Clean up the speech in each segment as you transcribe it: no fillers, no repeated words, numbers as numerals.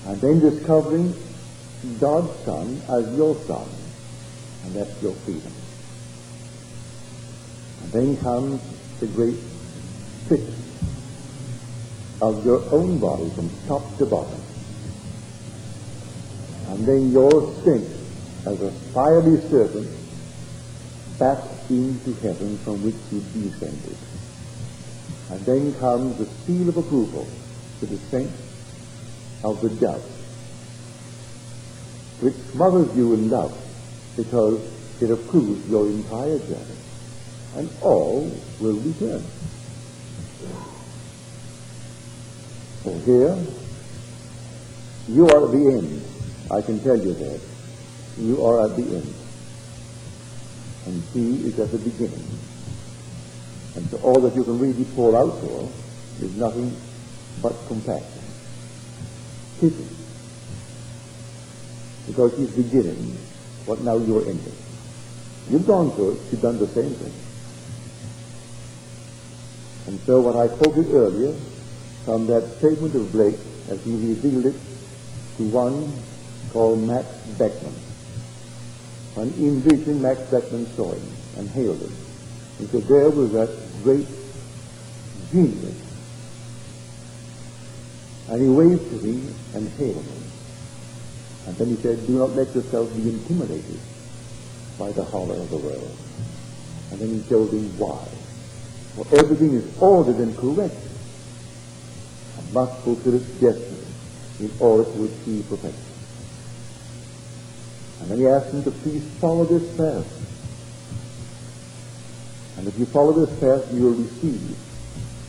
and then discovering God's Son as your Son, and that's your freedom. And then comes the great fit of your own body from top to bottom. And then your sink as a fiery serpent back into heaven from which you descended. And then comes the seal of approval, the descent of the dove, which smothers you in love because it approves your entire journey. And all will return. So here, you are at the end. I can tell you that. You are at the end. And he is at the beginning. And so all that you can really pour out for is nothing but compassion. Pity. Because he's beginning what now you're ending. You've gone through it, you've done the same thing. And so what I quoted earlier from that statement of Blake as he revealed it to one called Max Beckman. When in vision Max Beckman saw him and hailed him, he said, there was that great genius. And he waved to me and hailed me. And then he said, do not let yourself be intimidated by the horror of the world. And then he told him why. For everything is ordered and correct and must fulfill its destiny in order to achieve perfection. And then he asked him to please follow this path. And if you follow this path, you will receive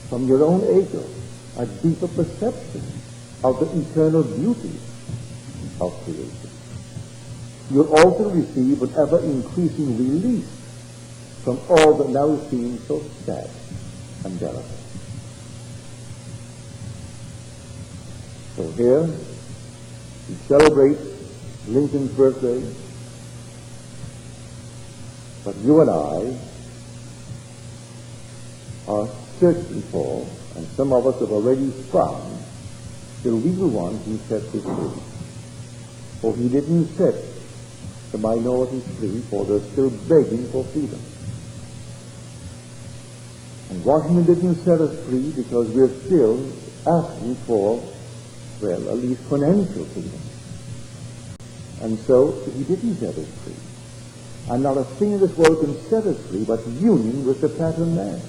from your own ego a deeper perception of the eternal beauty of creation. You'll also receive an ever-increasing release from all that now seems so sad and delicate. So here, we celebrate Lincoln's birthday, but you and I are searching for, and some of us have already found, the real one who set us free. For he didn't set the minorities free, for they're still begging for freedom. And Washington didn't set us free because we're still asking for, well, at least financial freedom. And so he didn't set us free. And not a thing in this world can set us free but union with the pattern man,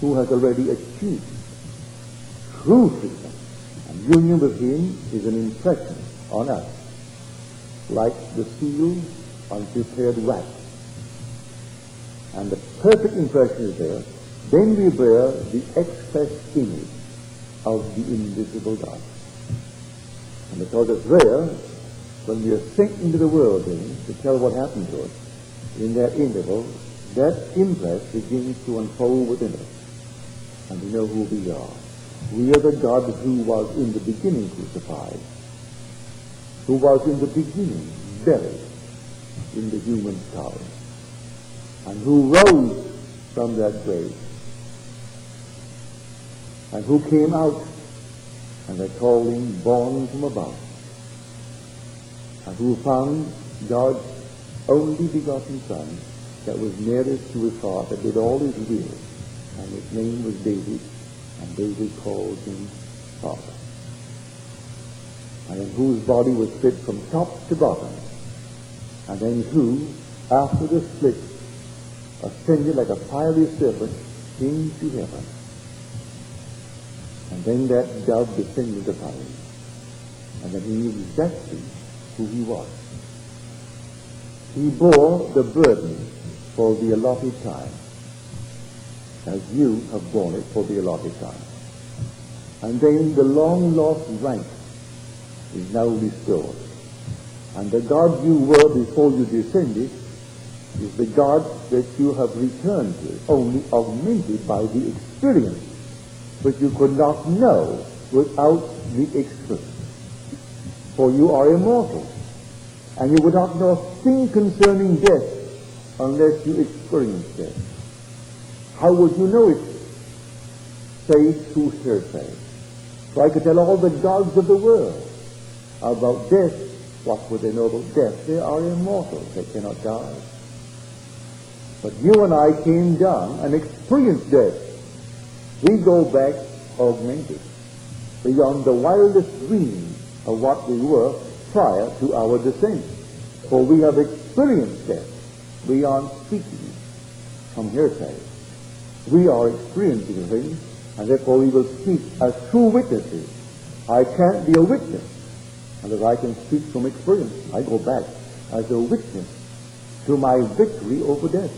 who has already achieved true freedom. And union with him is an impression on us, like the seal on prepared wax. And the perfect impression is there. Then we bear the express image of the invisible God. And because it's there, when we are sent into the world then, to tell what happened to us, in that interval, that impress begins to unfold within us. And we know who we are. We are the God who was in the beginning crucified, who was in the beginning buried in the human skull, and who rose from that grave, and who came out, and they called him born from above, and who found God's only begotten Son that was nearest to his heart, that did all his will, and his name was David, and David called him Father, and in whose body was split from top to bottom, and then who, after the split, ascended like a fiery serpent into heaven. And then that dove descended upon him. And then he knew exactly who he was. He bore the burden for the allotted time, as you have borne it for the allotted time. And then the long-lost rank is now restored. And the God you were before you descended is the God that you have returned to, only augmented by the experience, which you could not know without the experience. For you are immortal, and you would not know a thing concerning death unless you experience death. How would you know it? Save through hearsay. So I could tell all the gods of the world about death. What would they know about death? They are immortal. They cannot die. But you and I came down and experienced death. We go back augmented, beyond the wildest dream of what we were prior to our descent. For we have experienced death beyond speaking from hearsay. We are experiencing things, and therefore we will speak as true witnesses. I can't be a witness unless I can speak from experience. I go back as a witness to my victory over death.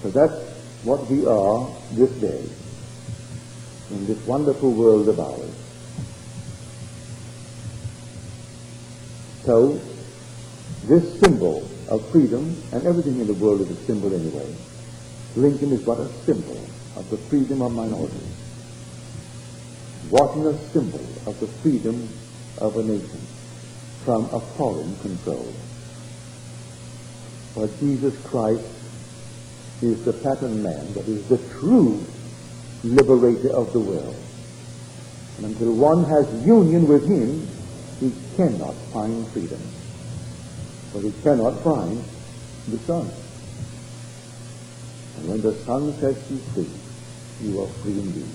So that's what we are this day in this wonderful world of ours. So, this symbol of freedom, and everything in the world is a symbol anyway. Lincoln is but a symbol of the freedom of minorities. Washington a symbol of the freedom of a nation from a foreign control. But Jesus Christ is the pattern man, that is the true liberator of the world. And until one has union with him, he cannot find freedom. For he cannot find the Son. And when the Son sets you free, you are free indeed.